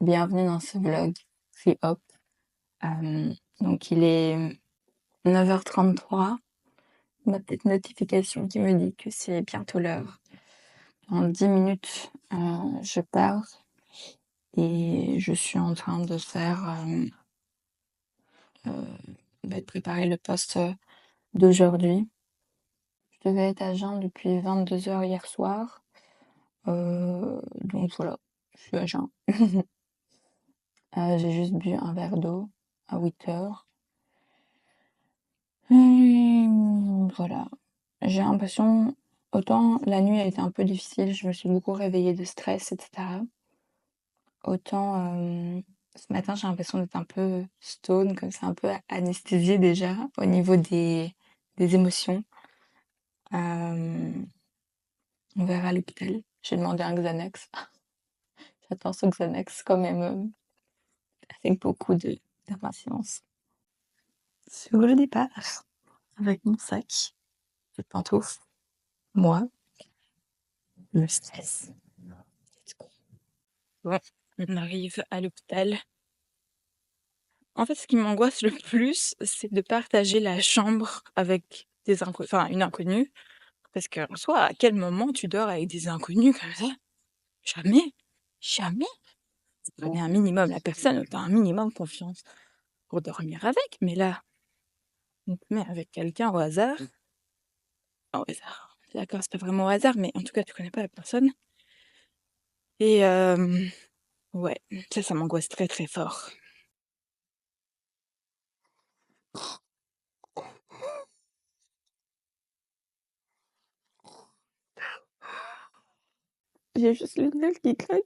Bienvenue dans ce vlog Free Hop. Donc il est 9h33. Ma petite notification qui me dit que c'est bientôt l'heure. En 10 minutes, je pars et je suis en train de faire de préparer le post d'aujourd'hui. Je devais être à jeun depuis 22h hier soir. Donc voilà, je suis à jeun. J'ai juste bu un verre d'eau à 8h. Voilà. J'ai l'impression, autant la nuit a été un peu difficile, je me suis beaucoup réveillée de stress, etc. Autant ce matin, j'ai l'impression d'être un peu stone, comme ça, un peu anesthésiée déjà au niveau des émotions. On verra à l'hôpital. J'ai demandé un Xanax. J'attends ce Xanax quand même avec beaucoup d'impatience. Sur le départ, avec mon sac de pantoufles, moi, le stress. Bon, on arrive à l'hôpital. En fait, ce qui m'angoisse le plus, c'est de partager la chambre avec une inconnue. Parce qu'en soi, à quel moment tu dors avec des inconnus comme ça? Jamais. Jamais. Tu connais un minimum la personne, tu as un minimum confiance pour dormir avec. Mais là, on te met avec quelqu'un au hasard. Au hasard. D'accord, c'est pas vraiment au hasard, mais en tout cas, tu connais pas la personne. Et ouais, ça m'angoisse très très fort. J'ai juste le nez qui craque.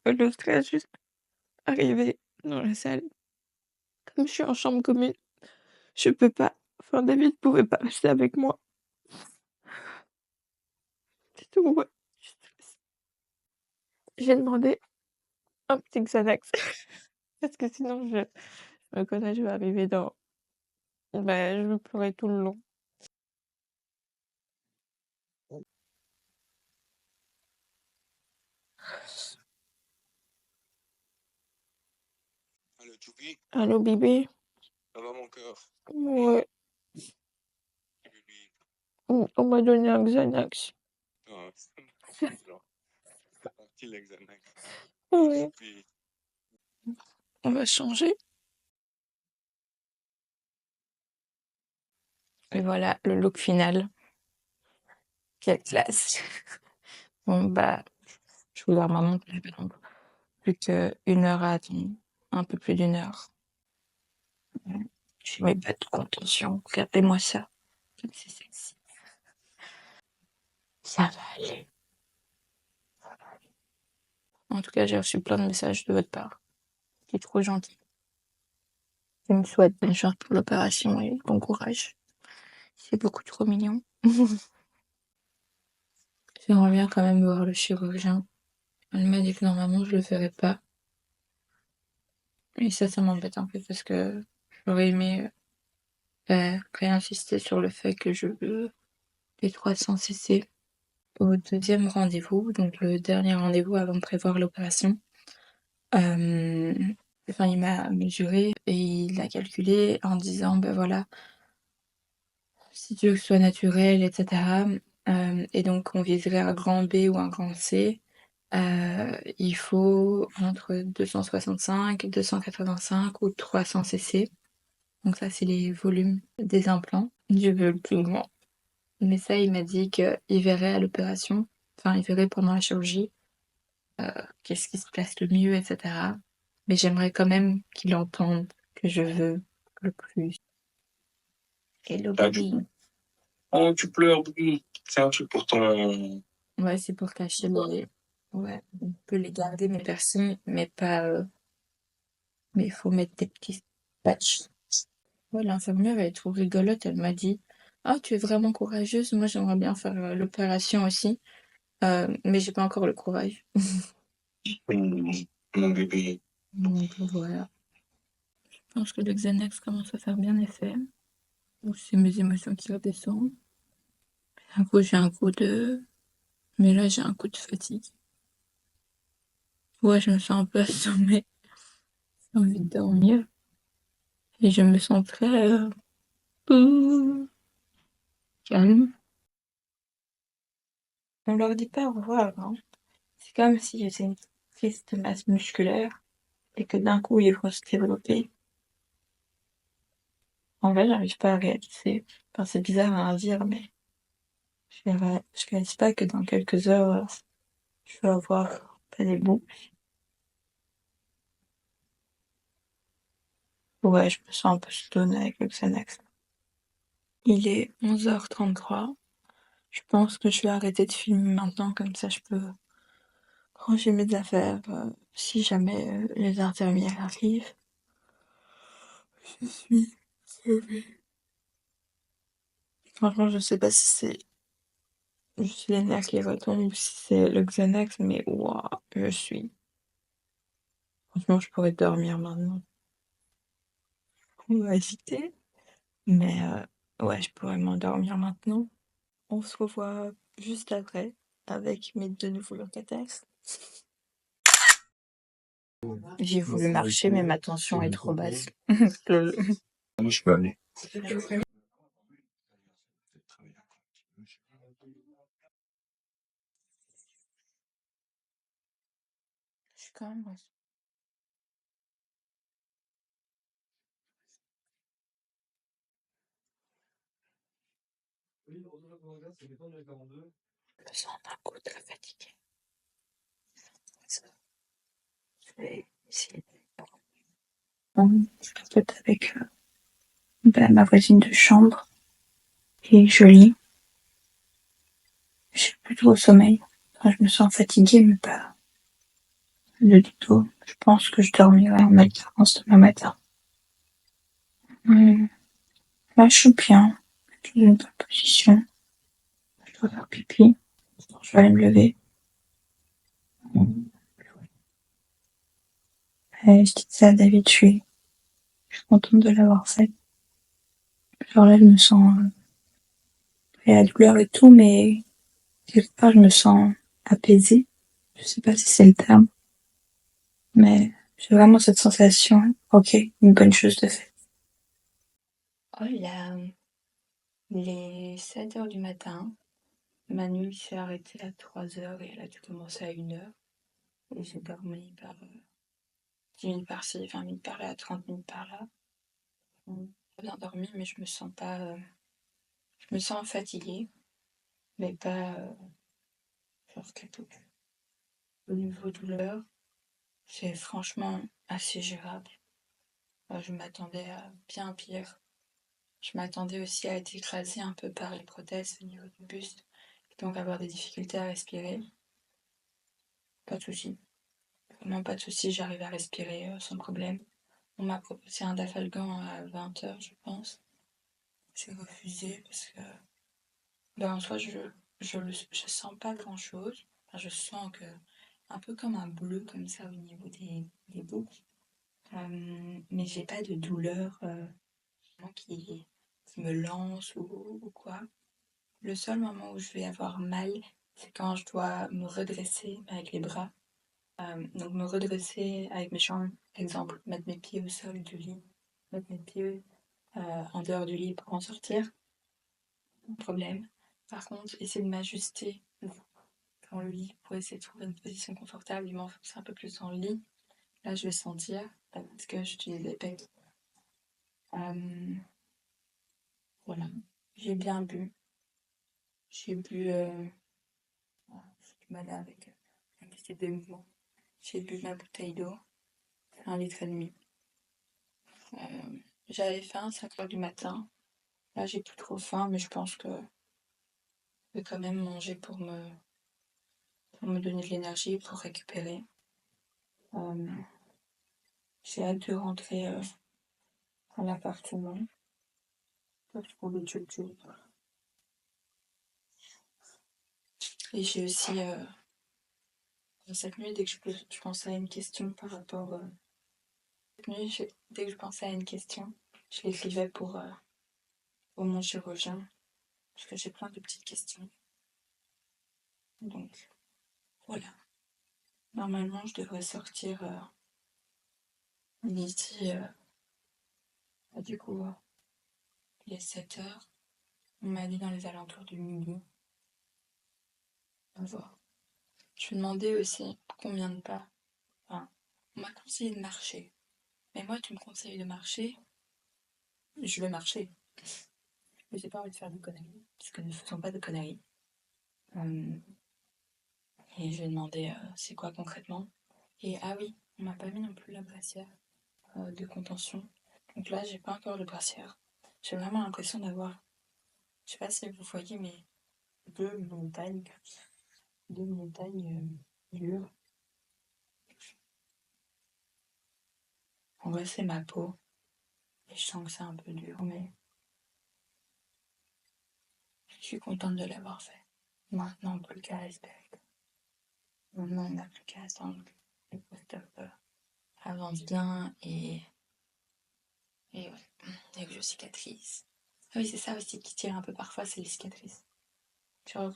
Le stress juste arrivé dans la salle. Comme je suis en chambre commune, je peux pas. Enfin, David pouvait pas rester avec moi. C'est tout, ouais. Je stresse. J'ai demandé un petit Xanax. Parce que sinon, je me connais, je vais arriver dans. Bah, je vais pleurer tout le long. Allô, Choupi, Allô, bébé? ça va mon cœur? Ouais. Bébé. On m'a donné un Xanax. Ah, c'est parti l'examen. Ouais. Choupi. On va changer. Et voilà le look final. Quelle classe. Bon, bah, je vous leur maman que j'ai pas donc plus qu'une heure à attendre. Un peu plus d'une heure. J'ai mes bottes de contention. Regardez-moi ça. Comme c'est sexy. Ça va aller. En tout cas, j'ai reçu plein de messages de votre part. Qui est trop gentil. Qui me souhaite bonne chance pour l'opération et bon courage. C'est beaucoup trop mignon. J'aimerais bien quand même voir le chirurgien. Elle m'a dit que normalement je le ferais pas. Et ça m'embête un peu parce que j'aurais aimé réinsister sur le fait que je veux les 300 cc au deuxième rendez-vous, donc le dernier rendez-vous avant de prévoir l'opération. Enfin, il m'a mesuré et il a calculé en disant, ben voilà, si tu veux que ce soit naturel, etc. Et donc on viserait un grand B ou un grand C. Il faut entre 265, 285 ou 300 cc. Donc ça, c'est les volumes des implants. Je veux le plus grand. Mais ça, il m'a dit qu'il verrait à l'opération, enfin, il verrait pendant la chirurgie, qu'est-ce qui se place le mieux, etc. Mais j'aimerais quand même qu'il entende que je veux le plus. Hello, baby. Oh, tu pleures, bébé. C'est un truc pour ton. Ouais, c'est pour cacher les... Ouais, on peut les garder, mes piercings, mais pas... Mais il faut mettre des petits patchs. Ouais, l'infirmière, elle est trop rigolote, elle m'a dit: «Ah, tu es vraiment courageuse, moi j'aimerais bien faire, l'opération aussi, mais j'ai pas encore le courage». Mon bébé. Donc voilà. Je pense que le Xanax commence à faire bien effet. Ou c'est mes émotions qui redescendent. D'un coup, j'ai un coup de mais là, j'ai un coup de fatigue. Ouais, je me sens un peu assommée, j'ai envie de dormir et je me sens très, calme. On leur dit pas au revoir, hein. C'est comme si j'étais une triste masse musculaire et que d'un coup ils vont se développer. En vrai, j'arrive pas à réaliser. Enfin, c'est bizarre à dire, mais je réalise pas que dans quelques heures, je vais avoir pas des bouts. Ouais, je me sens un peu stone avec le Xanax. Il est 11h33. Je pense que je vais arrêter de filmer maintenant, comme ça je peux ranger mes affaires si jamais les infirmières arrivent. Je suis crevée. Franchement, je sais pas si c'est juste les nerfs qui retombent ou si c'est le Xanax, mais waouh, je suis. Franchement, je pourrais dormir maintenant. On va éviter, mais ouais, je pourrais m'endormir maintenant. On se revoit juste après avec mes deux nouveaux locataires. J'ai voulu marcher, mais ma tension est trop basse. Lol. Moi, je peux aller. Je suis quand même je me sens d'un coup très fatiguée. Je vais essayer de je papote avec ma voisine de chambre et je lis. J'ai plutôt au sommeil. Enfin, je me sens fatiguée, mais pas du tout. Je pense que je dormirai en alternance demain matin. Là, je suis bien. Je suis dans une bonne position. Je dois faire pipi. Je vais aller me lever. Et je dis ça à David, je suis contente de l'avoir fait. Genre là, je me sens, il y a la douleur et tout, mais quelque part, je me sens apaisée. Je sais pas si c'est le terme, mais j'ai vraiment cette sensation, ok, une bonne chose de fait. Oh là, il est 7h du matin. Ma nuit s'est arrêtée à 3h et elle a dû commencer à 1h. Et j'ai dormi par 10 minutes par-ci, 20 minutes par-là, 30 minutes par-là. J'ai bien dormi, mais je me sens fatiguée, mais pas genre quelque chose. Au niveau douleur, c'est franchement assez gérable. Je m'attendais à bien pire. Je m'attendais aussi à être écrasée un peu par les prothèses au niveau du buste, et donc avoir des difficultés à respirer. Pas de souci. Vraiment pas de souci, j'arrive à respirer sans problème. On m'a proposé un dafalgan à 20h, je pense. J'ai refusé parce que, ben, en soi, je sens pas grand-chose. Enfin, je sens que, un peu comme un bleu comme ça au niveau des boucles. Mais j'ai pas de douleur qui me lance ou quoi. Le seul moment où je vais avoir mal, c'est quand je dois me redresser avec les bras. Donc me redresser avec mes jambes, exemple, mettre mes pieds au sol du lit, mettre mes pieds en dehors du lit pour en sortir, pas de problème. Par contre, essayer de m'ajuster dans le lit pour essayer de trouver une position confortable et m'enfoncer un peu plus dans le lit. Là, je vais sentir parce que j'utilise les pecs. Euh, voilà. J'ai bien bu. J'ai bu. J'ai du mal avec l'intensité des mouvements. J'ai bu ma bouteille d'eau, 1,5 litre. J'avais faim à 5h du matin. Là, j'ai plus trop faim, mais je pense que je vais quand même manger pour me donner de l'énergie, pour récupérer. Euh, j'ai hâte de rentrer à l'appartement. Pour le jojo. Et j'ai aussi, dans cette nuit, dès que je pensais à une question par rapport. Cette nuit, dès que je pensais à une question, je l'écrivais pour mon chirurgien, parce que j'ai plein de petites questions. Donc, voilà. Normalement, je devrais sortir d'ici, du coup, il est 7 heures. On m'a dit dans les alentours de midi. On va voir. Je me demandais aussi combien de pas. Enfin, on m'a conseillé de marcher. Mais moi, tu me conseilles de marcher, je vais marcher. Mais j'ai pas envie de faire de conneries. Parce que ne faisons pas de conneries. Euh, et je vais demander c'est quoi concrètement. Et ah oui, on m'a pas mis non plus la brassière de contention. Donc là, j'ai pas encore de brassière. J'ai vraiment l'impression d'avoir, je sais pas si vous voyez, mais deux montagnes, deux montagnes dures. En vrai, c'est ma peau. Et je sens que c'est un peu dur, mais je suis contente de l'avoir fait. Maintenant, plus qu'à espérer. Maintenant, on n'a plus qu'à attendre que le post-op avance bien et ouais, et que je cicatrise. Ah oui, c'est ça aussi qui tire un peu parfois, c'est les cicatrices. Genre,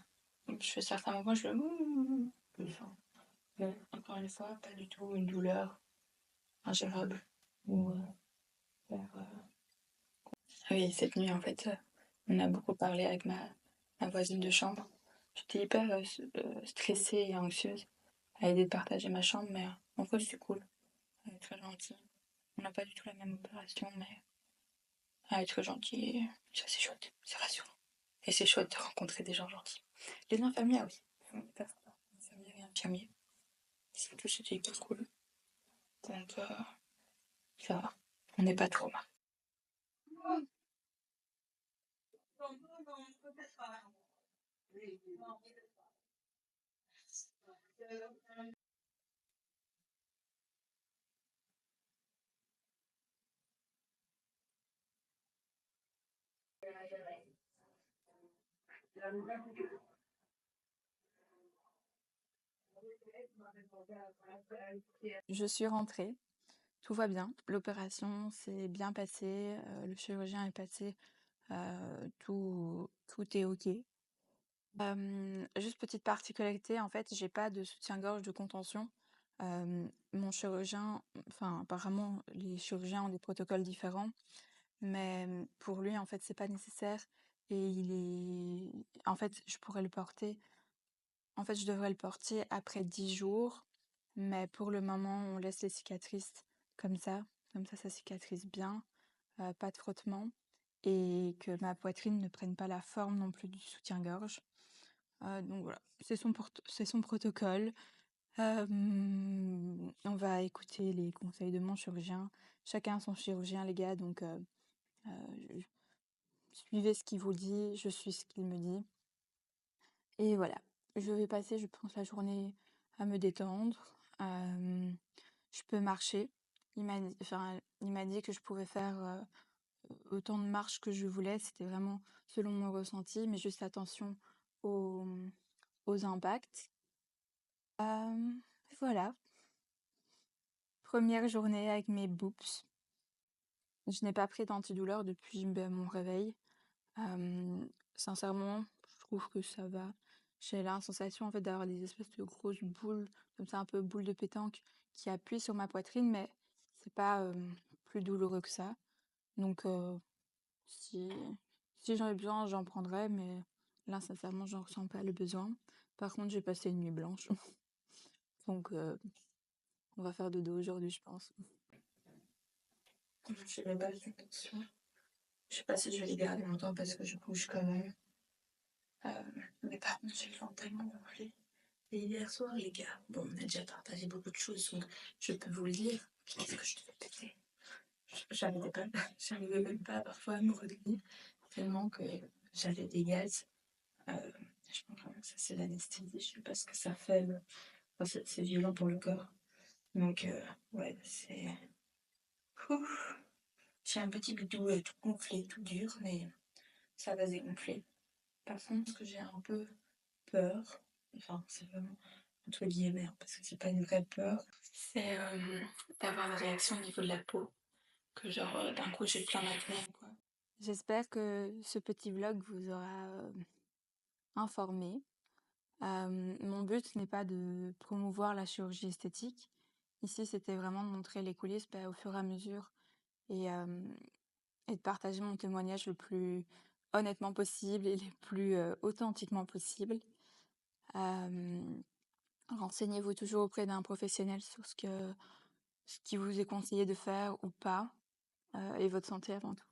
je fais certains moments, je le plus fort. Mais encore une fois, pas du tout une douleur ingérable. Ou vers, ah oui, cette nuit, en fait, on a beaucoup parlé avec ma voisine de chambre. J'étais hyper stressée et anxieuse à l'idée de partager ma chambre, mais en fait, c'est cool. Elle est très gentille. On n'a pas du tout la même opération, mais elle est très gentille et ça, c'est chouette. C'est rassurant. Et c'est chouette de rencontrer des gens gentils. Les infirmières aussi. Hyper sympa. Infirmières et infirmiers. Surtout, c'était hyper cool. Donc, ça va. On n'est pas trop mal. Je suis rentrée. Tout va bien. L'opération s'est bien passée. Le chirurgien est passé. Tout est OK. Juste petite particularité, en fait, j'ai pas de soutien-gorge de contention. Mon chirurgien, enfin, apparemment, les chirurgiens ont des protocoles différents, mais pour lui, en fait, c'est pas nécessaire. Et en fait, je pourrais le porter. En fait, je devrais le porter après 10 jours, mais pour le moment, on laisse les cicatrices comme ça. Comme ça cicatrise bien, pas de frottement, et que ma poitrine ne prenne pas la forme non plus du soutien-gorge. Donc voilà, c'est son protocole. On va écouter les conseils de mon chirurgien. Chacun son chirurgien, les gars, donc je suivez ce qu'il vous dit, je suis ce qu'il me dit et voilà. Je vais passer, je pense, la journée à me détendre. Je peux marcher. Il m'a dit que je pouvais faire, autant de marches que je voulais. C'était vraiment selon mon ressenti, mais juste attention aux, aux impacts. Hem, voilà, première journée avec mes boops. Je n'ai pas pris d'antidouleur depuis mon réveil. Sincèrement, je trouve que ça va. J'ai la sensation en fait d'avoir des espèces de grosses boules, comme ça un peu boules de pétanque, qui appuient sur ma poitrine, mais c'est pas plus douloureux que ça. Donc si, si j'en ai besoin, j'en prendrai, mais là sincèrement, j'en ressens pas le besoin. Par contre, j'ai passé une nuit blanche, donc on va faire dodo aujourd'hui, je pense. J'ai les balles de tension. Je sais pas si je vais les garder longtemps parce que je bouge quand même. Mais par contre, j'ai le ventre tellement gonflé. Et hier soir, les gars, bon, on a déjà partagé beaucoup de choses, donc je peux vous le dire. Qu'est-ce que je devais péter? J'arrivais pas, j'arrivais même pas parfois à me relever, tellement que j'avais des gaz. Euh, je pense vraiment que ça, c'est l'anesthésie. Je sais pas ce que ça fait. Enfin, c'est violent pour le corps. Donc, ouais, c'est. Ouf. J'ai un petit bidou tout gonflé, tout dur, mais ça va se dégonfler. Par contre, ce que j'ai un peu peur, enfin, c'est vraiment entre guillemets, hein, parce que c'est pas une vraie peur, c'est d'avoir une réaction au niveau de la peau, que genre d'un coup j'ai plein d'acné, quoi. J'espère que ce petit vlog vous aura informé. Mon but n'est pas de promouvoir la chirurgie esthétique. Ici, c'était vraiment de montrer les coulisses, au fur et à mesure et hem et de partager mon témoignage le plus honnêtement possible et le plus, authentiquement possible. Hem, Renseignez-vous toujours auprès d'un professionnel sur ce qui vous est conseillé de faire ou pas, et votre santé avant tout.